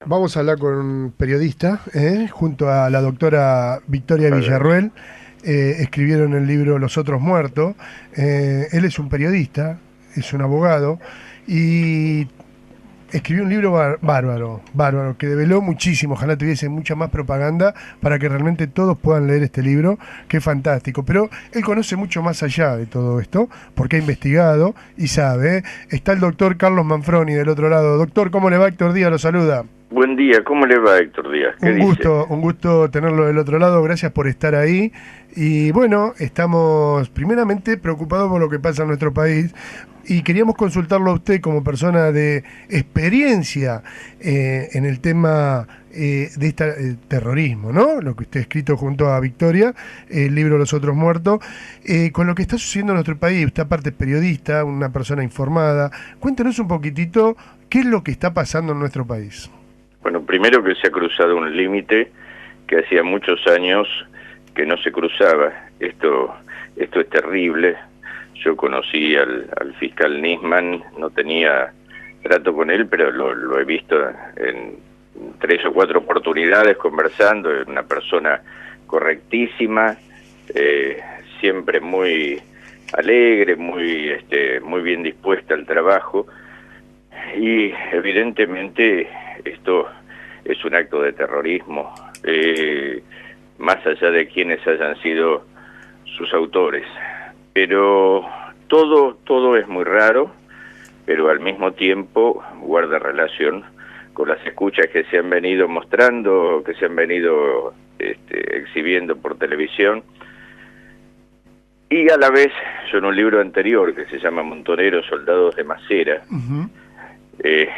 Vamos a hablar con un periodista, junto a la doctora Victoria A ver, Villarroel. Escribieron el libro Los Otros Muertos. Él es un periodista, es un abogado, y escribió un libro bárbaro, bárbaro, que develó muchísimo. Ojalá tuviese mucha más propaganda para que realmente todos puedan leer este libro, que es fantástico. Pero él conoce mucho más allá de todo esto, porque ha investigado y sabe. Está el doctor Carlos Manfroni del otro lado. Doctor, ¿cómo le va? Héctor Díaz lo saluda. buen día, ¿cómo le va, Héctor Díaz? ¿Qué dice? Un gusto tenerlo del otro lado, gracias por estar ahí. Y bueno, estamos primeramente preocupados por lo que pasa en nuestro país y queríamos consultarlo a usted como persona de experiencia en el tema de este terrorismo, ¿no? Lo que usted ha escrito junto a Victoria, el libro Los Otros Muertos, con lo que está sucediendo en nuestro país. Usted aparte es periodista, una persona informada. Cuéntenos un poquitito qué es lo que está pasando en nuestro país. Bueno, primero que se ha cruzado un límite que hacía muchos años que no se cruzaba. Esto es terrible. Yo conocí al fiscal Nisman, no tenía trato con él, pero lo he visto en 3 o 4 oportunidades conversando. Es una persona correctísima, siempre muy alegre, muy bien dispuesta al trabajo. Y evidentemente esto es un acto de terrorismo, más allá de quienes hayan sido sus autores. Pero todo es muy raro, pero al mismo tiempo guarda relación con las escuchas que se han venido mostrando, que se han venido exhibiendo por televisión. Y a la vez, yo en un libro anterior que se llama Montoneros, Soldados de Masera, Ujú. eh,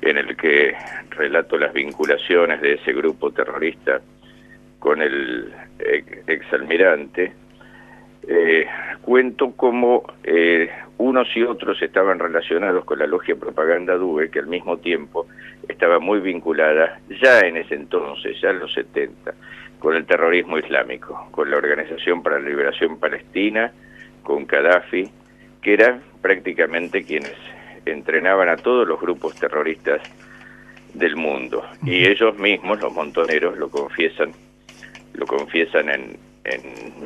en el que relato las vinculaciones de ese grupo terrorista con el exalmirante, cuento cómo unos y otros estaban relacionados con la logia Propaganda Due, que al mismo tiempo estaba muy vinculada, ya en ese entonces, ya en los 70, con el terrorismo islámico, con la Organización para la Liberación Palestina, con Gaddafi, que eran prácticamente quienes entrenaban a todos los grupos terroristas del mundo. Y ellos mismos, los montoneros, lo confiesan en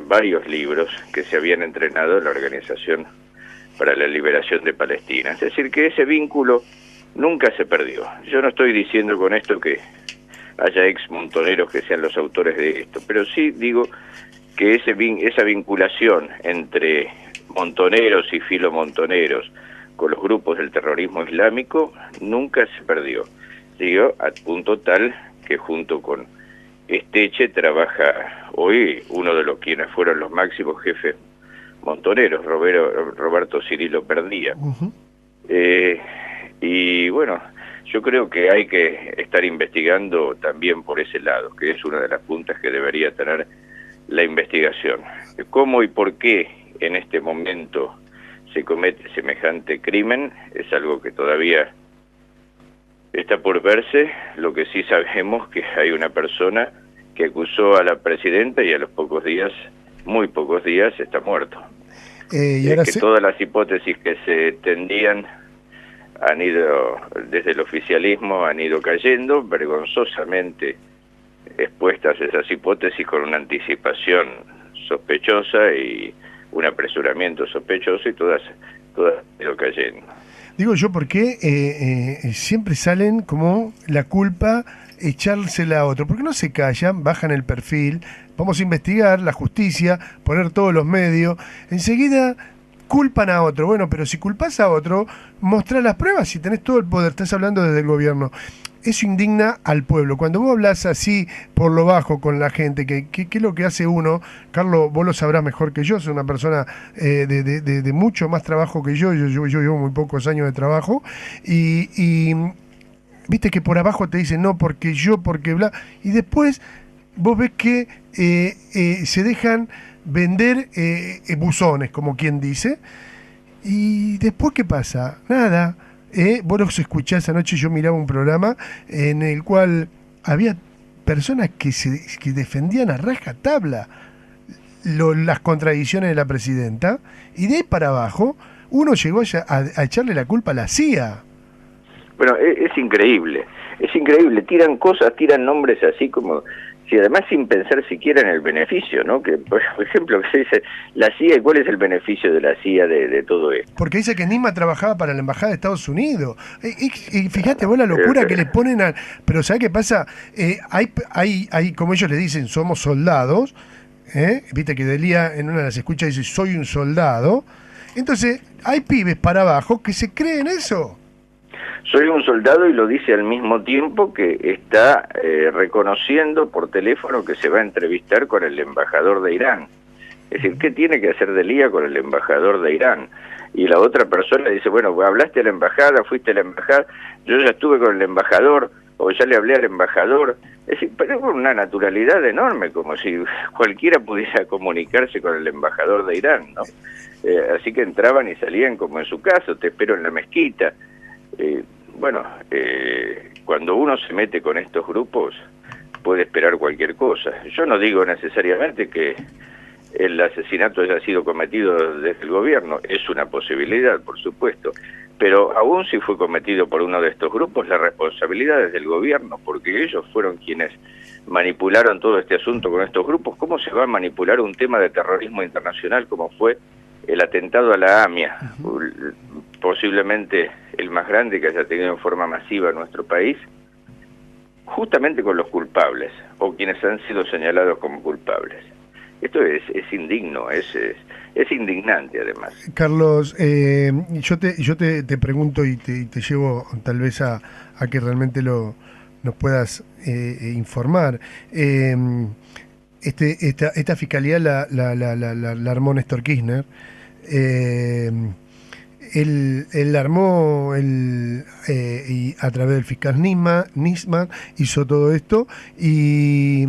varios libros, que se habían entrenado en la Organización para la Liberación de Palestina. Es decir, que ese vínculo nunca se perdió. Yo no estoy diciendo con esto que haya ex montoneros que sean los autores de esto, pero sí digo que esa vinculación entre montoneros y filomontoneros con los grupos del terrorismo islámico nunca se perdió. Siguió a punto tal que junto con Esteche trabaja hoy uno de los quienes fueron los máximos jefes montoneros, Roberto Cirilo Perdía. Ujú. Y bueno, yo creo que hay que estar investigando también por ese lado, que es una de las puntas que debería tener la investigación. ¿Cómo y por qué en este momento se comete semejante crimen? Es algo que todavía está por verse. Lo que sí sabemos que hay una persona que acusó a la presidenta y a los pocos días, muy pocos días, está muerto. Y ahora Que sí, todas las hipótesis que se tendían han ido, desde el oficialismo, han ido cayendo, vergonzosamente expuestas esas hipótesis con una anticipación sospechosa y un apresuramiento sospechoso, y todas han ido cayendo. digo yo porque siempre salen como la culpa echársela a otro. ¿Por qué no se callan, bajan el perfil? Vamos a investigar la justicia, poner todos los medios. Enseguida culpan a otro. Bueno, pero si culpas a otro, mostrá las pruebas si tenés todo el poder. Estás hablando desde el gobierno. Eso indigna al pueblo. Cuando vos hablas así por lo bajo con la gente, que es lo que hace uno, Carlos, vos lo sabrás mejor que yo, soy una persona de mucho más trabajo que yo llevo muy pocos años de trabajo, y viste que por abajo te dicen, no, porque yo, porque bla, y después vos ves que se dejan vender buzones, como quien dice, y después, ¿qué pasa? Nada. Vos los escuchás anoche, yo miraba un programa en el cual había personas que defendían a rajatabla las contradicciones de la presidenta, y de ahí para abajo uno llegó a echarle la culpa a la CIA. Bueno, es increíble, tiran cosas, tiran nombres así como, si además sin pensar siquiera en el beneficio, ¿no? Que, por ejemplo, que se dice la CIA, ¿y cuál es el beneficio de la CIA de todo esto? Porque dice que Nisma trabajaba para la Embajada de Estados Unidos. Y fíjate vos la locura que le ponen a... Pero ¿sabés qué pasa? Hay, como ellos le dicen, somos soldados. Viste que Delía en una de las escuchas dice, soy un soldado. Entonces, hay pibes para abajo que se creen eso. Soy un soldado y lo dice al mismo tiempo que está reconociendo por teléfono que se va a entrevistar con el embajador de Irán. Es decir, ¿qué tiene que hacer Delía con el embajador de Irán? Y la otra persona dice, bueno, hablaste a la embajada, fuiste a la embajada, yo ya estuve con el embajador, o ya le hablé al embajador. Es decir, pero con una naturalidad enorme, como si cualquiera pudiera comunicarse con el embajador de Irán, ¿no? Así que entraban y salían como en su caso, te espero en la mezquita. Cuando uno se mete con estos grupos, puede esperar cualquier cosa. Yo no digo necesariamente que el asesinato haya sido cometido desde el gobierno, es una posibilidad, por supuesto, pero aún si fue cometido por uno de estos grupos, la responsabilidad es del gobierno, porque ellos fueron quienes manipularon todo este asunto con estos grupos. ¿Cómo se va a manipular un tema de terrorismo internacional como fue el atentado a la AMIA, posiblemente el más grande que haya tenido en forma masiva en nuestro país, justamente con los culpables, o quienes han sido señalados como culpables? Esto es indigno, es indignante además. Carlos, yo te pregunto y te llevo tal vez a que realmente nos puedas informar. Esta fiscalía la armó Néstor Kirchner. Él armó y a través del fiscal Nisman hizo todo esto, y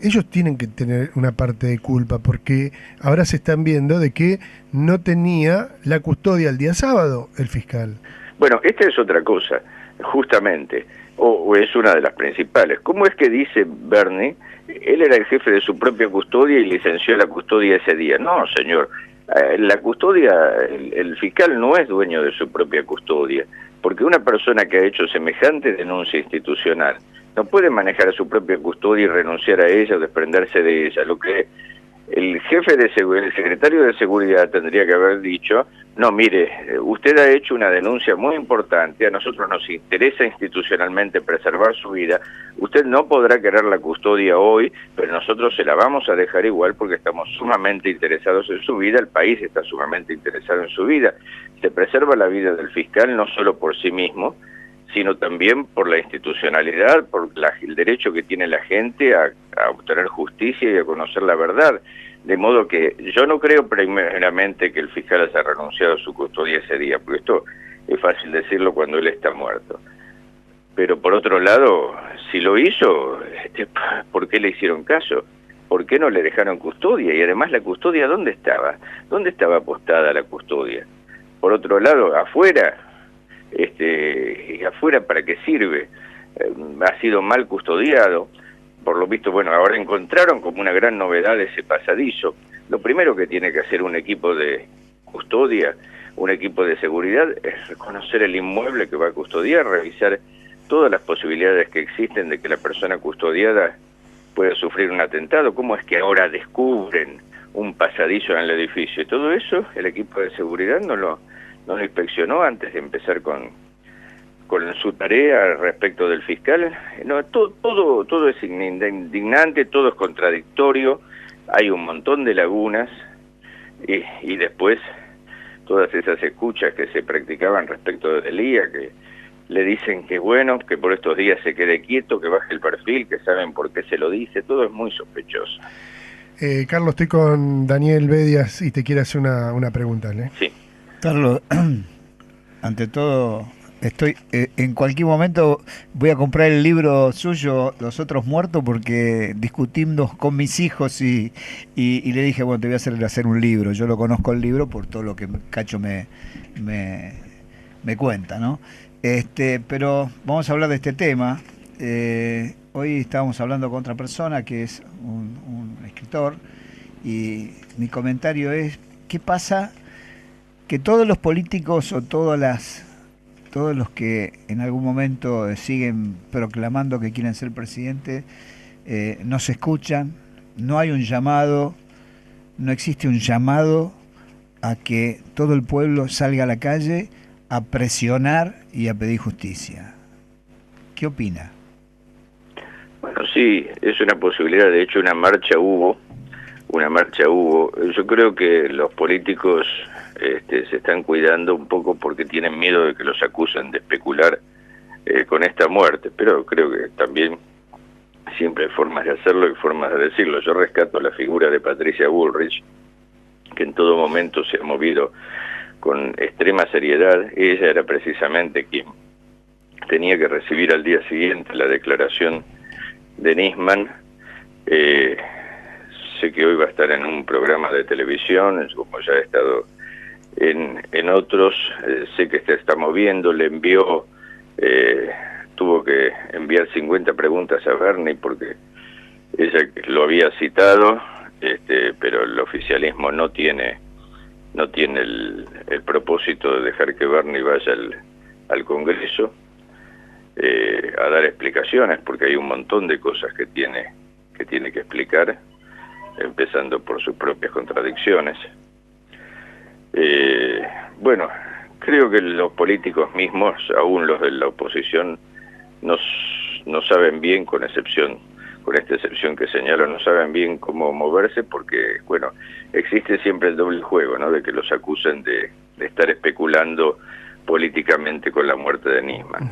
ellos tienen que tener una parte de culpa, porque ahora se están viendo de que no tenía la custodia el día sábado el fiscal. Bueno, esta es otra cosa, justamente, o es una de las principales. ¿Cómo es que dice Bernie, él era el jefe de su propia custodia y licenció la custodia ese día? No, señor, la custodia, el fiscal no es dueño de su propia custodia, porque una persona que ha hecho semejante denuncia institucional no puede manejar su propia custodia y renunciar a ella o desprenderse de ella. Lo que el jefe de seguridad, el secretario de seguridad tendría que haber dicho, no, mire, usted ha hecho una denuncia muy importante, a nosotros nos interesa institucionalmente preservar su vida, usted no podrá querer la custodia hoy, pero nosotros se la vamos a dejar igual porque estamos sumamente interesados en su vida, el país está sumamente interesado en su vida. Se preserva la vida del fiscal no solo por sí mismo, sino también por la institucionalidad, por el derecho que tiene la gente a obtener justicia y a conocer la verdad. De modo que yo no creo primeramente que el fiscal haya renunciado a su custodia ese día, porque esto es fácil decirlo cuando él está muerto. Pero por otro lado, si lo hizo, ¿por qué le hicieron caso? ¿Por qué no le dejaron custodia? Y además, ¿la custodia dónde estaba? ¿Dónde estaba apostada la custodia? Por otro lado, afuera, ¿y afuera para qué sirve? Ha sido mal custodiado. Por lo visto, bueno, ahora encontraron como una gran novedad ese pasadizo. Lo primero que tiene que hacer un equipo de custodia, un equipo de seguridad, es reconocer el inmueble que va a custodiar, revisar todas las posibilidades que existen de que la persona custodiada pueda sufrir un atentado. ¿Cómo es que ahora descubren un pasadizo en el edificio? Y todo eso, el equipo de seguridad no lo inspeccionó antes de empezar con su tarea respecto del fiscal. No, todo es indignante, todo es contradictorio, hay un montón de lagunas, y después todas esas escuchas que se practicaban respecto de Delía, que le dicen que bueno, que por estos días se quede quieto, que baje el perfil, que saben por qué se lo dice, todo es muy sospechoso. Carlos, estoy con Daniel Bedias y te quiero hacer una pregunta, ¿eh? Sí. Carlos, ante todo, en cualquier momento voy a comprar el libro suyo, Los Otros Muertos, porque discutimos con mis hijos y le dije, bueno, te voy a hacer un libro. Yo lo conozco el libro por todo lo que Cacho me cuenta, ¿no? Pero vamos a hablar de este tema. Hoy estábamos hablando con otra persona que es un escritor, y mi comentario es, ¿qué pasa? Que todos los políticos o todas todos los que en algún momento siguen proclamando que quieren ser presidente, no se escuchan, no hay un llamado, no existe un llamado a que todo el pueblo salga a la calle a presionar y a pedir justicia. ¿Qué opina? Bueno, sí, es una posibilidad. De hecho, una marcha hubo. Yo creo que los políticos se están cuidando un poco porque tienen miedo de que los acusen de especular con esta muerte, pero creo que también siempre hay formas de hacerlo y formas de decirlo. Yo rescato la figura de Patricia Bullrich, que en todo momento se ha movido con extrema seriedad. Ella era precisamente quien tenía que recibir al día siguiente la declaración de Nisman. Sé que hoy va a estar en un programa de televisión, como ya ha estado en otros. Sé que se está moviendo, le envió, tuvo que enviar 50 preguntas a Bernie porque ella lo había citado, pero el oficialismo no tiene el propósito de dejar que Bernie vaya al Congreso a dar explicaciones, porque hay un montón de cosas que tiene que explicar, empezando por sus propias contradicciones. Bueno, creo que los políticos mismos, aún los de la oposición, no saben bien, con esta excepción que señalo, no saben bien cómo moverse, porque, bueno, existe siempre el doble juego, ¿no?, de que los acusen de estar especulando políticamente con la muerte de Nisman.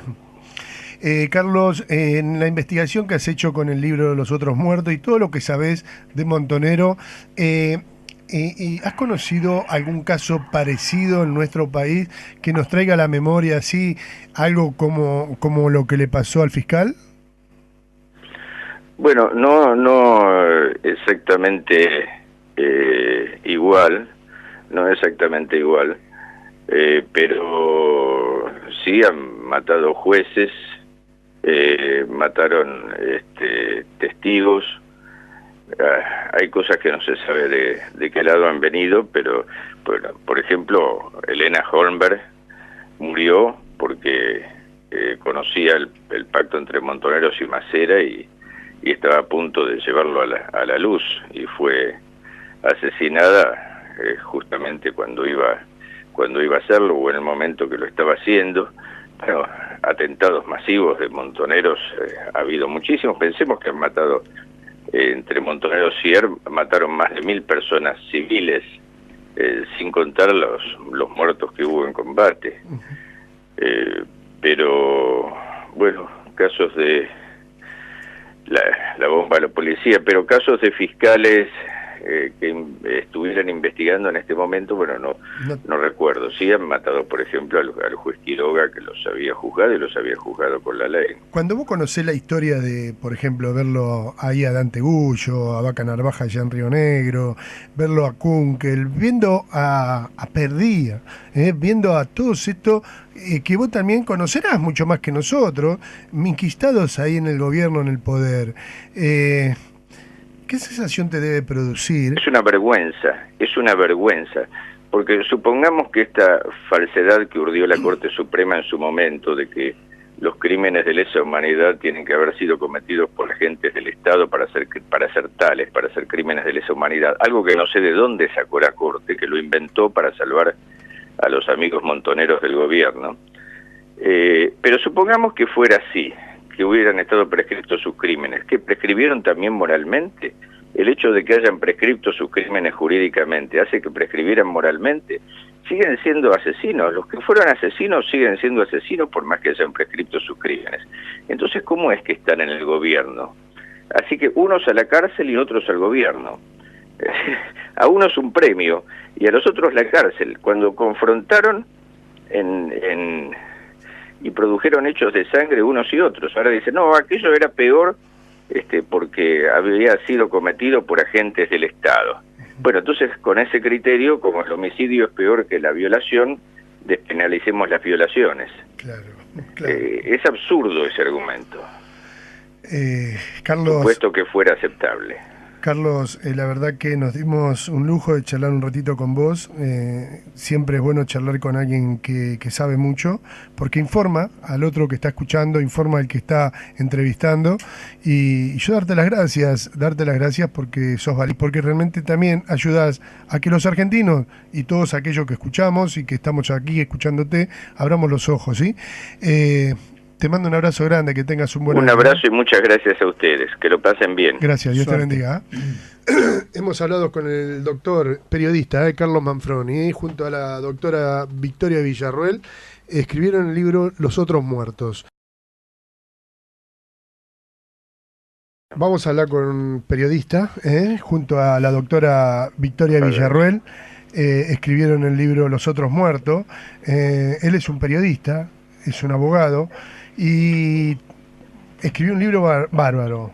Carlos, en la investigación que has hecho con el libro de Los Otros Muertos y todo lo que sabés de Montonero, ¿has conocido algún caso parecido en nuestro país que nos traiga a la memoria así algo como lo que le pasó al fiscal? Bueno, no exactamente igual, pero sí han matado jueces, mataron testigos. Hay cosas que no se sabe de qué lado han venido, pero bueno, por ejemplo, Elena Holmberg murió porque conocía el pacto entre Montoneros y Macera y estaba a punto de llevarlo a la luz, y fue asesinada justamente cuando iba a hacerlo, o en el momento que lo estaba haciendo. Bueno, atentados masivos de Montoneros ha habido muchísimos. Pensemos que han matado, entre Montoneros y ERP, mataron más de 1000 personas civiles, sin contar los muertos que hubo en combate. Pero, bueno, casos de la bomba a la policía, pero casos de fiscales que estuvieran investigando en este momento, bueno, no recuerdo. Sí han matado, por ejemplo, al juez Quiroga, que los había juzgado, y los había juzgado con la ley. Cuando vos conocés la historia de, por ejemplo, verlo ahí a Dante Gullo, a Vaca Narvaja allá en Río Negro, verlo a Kunkel, viendo a Perdía, viendo a todos estos que vos también conocerás mucho más que nosotros, minquistados ahí en el gobierno, en el poder, ¿qué sensación te debe producir? Es una vergüenza, porque supongamos que esta falsedad que urdió la Corte Suprema en su momento, de que los crímenes de lesa humanidad tienen que haber sido cometidos por agentes del Estado para ser crímenes de lesa humanidad, algo que no sé de dónde sacó la Corte, que lo inventó para salvar a los amigos montoneros del gobierno. Pero supongamos que fuera así, que hubieran estado prescriptos sus crímenes, que prescribieron también moralmente. El hecho de que hayan prescripto sus crímenes jurídicamente hace que prescribieran moralmente. Siguen siendo asesinos. Los que fueron asesinos siguen siendo asesinos por más que hayan prescripto sus crímenes. Entonces, ¿cómo es que están en el gobierno? Así que unos a la cárcel y otros al gobierno. A unos un premio y a los otros la cárcel. Cuando confrontaron y produjeron hechos de sangre unos y otros. Ahora dicen, no, aquello era peor porque había sido cometido por agentes del Estado. Bueno, entonces con ese criterio, como el homicidio es peor que la violación, despenalicemos las violaciones. Claro. Es absurdo ese argumento. Carlos, supuesto que fuera aceptable. Carlos, la verdad que nos dimos un lujo de charlar un ratito con vos. Siempre es bueno charlar con alguien que sabe mucho, porque informa al otro que está escuchando, informa al que está entrevistando. Y yo darte las gracias porque sos valiente, porque realmente también ayudás a que los argentinos y todos aquellos que escuchamos y que estamos aquí escuchándote, abramos los ojos, ¿sí? Te mando un abrazo grande, que tengas un buen año. Un abrazo y muchas gracias a ustedes, que lo pasen bien. Gracias, Dios Suerte. te bendiga. Hemos hablado con el doctor periodista Carlos Manfroni, junto a la doctora Victoria Villarroel, escribieron el libro Los Otros Muertos. Vamos a hablar con un periodista, junto a la doctora Victoria Villarroel, escribieron el libro Los Otros Muertos. Él es un periodista, es un abogado, y escribió un libro bárbaro,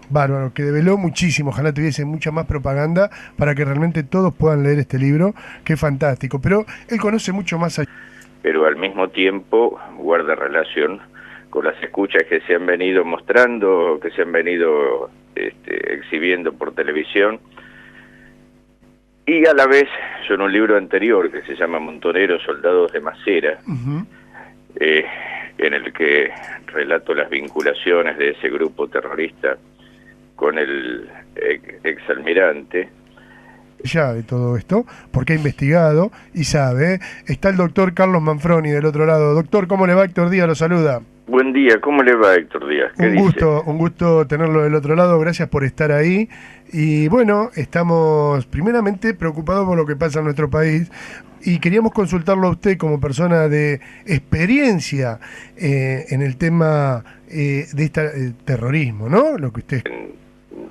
que develó muchísimo. Ojalá tuviese mucha más propaganda para que realmente todos puedan leer este libro, que es fantástico. Pero él conoce mucho más allá. Pero al mismo tiempo guarda relación con las escuchas que se han venido mostrando, que se han venido exhibiendo por televisión. Y a la vez, yo en un libro anterior que se llama Montoneros, Soldados de Masera, en el que relato las vinculaciones de ese grupo terrorista con el exalmirante. Ya de todo esto, porque ha investigado y sabe. Está el doctor Carlos Manfroni del otro lado. Doctor, ¿cómo le va? Héctor Díaz lo saluda. Buen día, ¿cómo le va, Héctor Díaz? ¿Qué dice? Un gusto tenerlo del otro lado, gracias por estar ahí. Y bueno, estamos primeramente preocupados por lo que pasa en nuestro país y queríamos consultarlo a usted como persona de experiencia en el tema de este terrorismo, ¿no? Lo que usted... En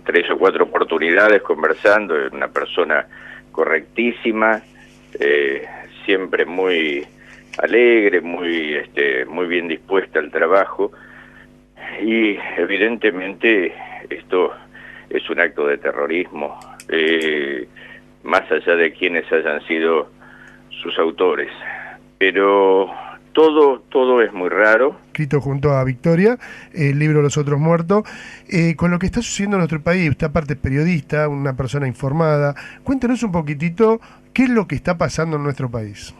3 o 4 oportunidades conversando, una persona correctísima, siempre muy alegre, muy bien dispuesta al trabajo, y evidentemente esto es un acto de terrorismo, más allá de quienes hayan sido sus autores, pero todo es muy raro. Escrito junto a Victoria, el libro Los Otros Muertos, con lo que está sucediendo en nuestro país. Usted aparte es periodista, una persona informada. Cuéntenos un poquitito qué es lo que está pasando en nuestro país.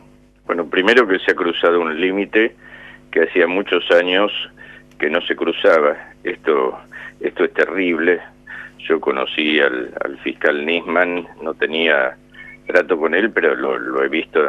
Bueno, primero que se ha cruzado un límite que hacía muchos años que no se cruzaba. Esto es terrible. Yo conocí al fiscal Nisman, no tenía trato con él, pero lo he visto